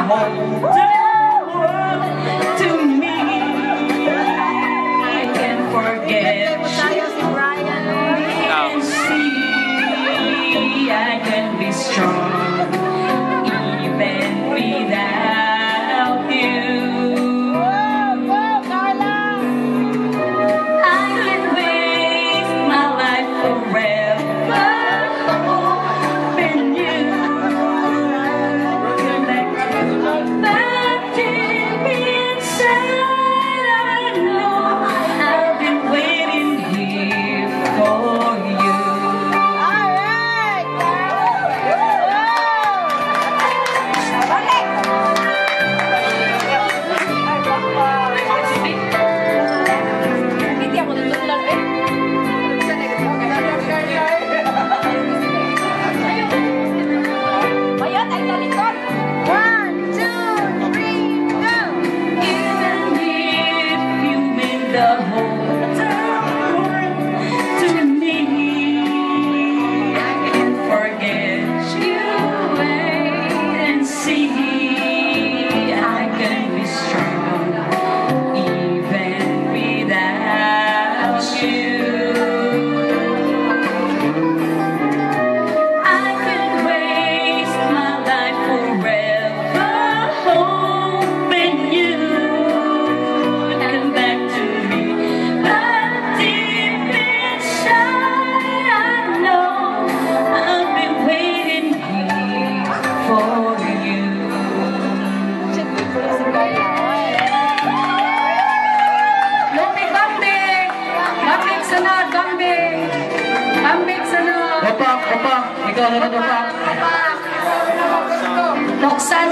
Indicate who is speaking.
Speaker 1: whole world to me. I can forget and see I can be strong even without you.
Speaker 2: Karla!
Speaker 1: I can waste my life forever when you come back to me. But deep inside I know I've been waiting here for you.
Speaker 2: Alright! Hindi ako natulog eh. Ayan, ay talikod. 1, 2, 3, go!
Speaker 1: Even if you mean the whole world to me, I can forget you, wait and see. I can be strong even without you. I can waste my life forever hoping you come back to me. But deep inside I know I've been waiting here for you.
Speaker 2: Lopi, Bambik! Bambik, sunod! Bambik! Bambik, sunod!
Speaker 3: Opak, ikaw na lang opak.
Speaker 2: Loksan,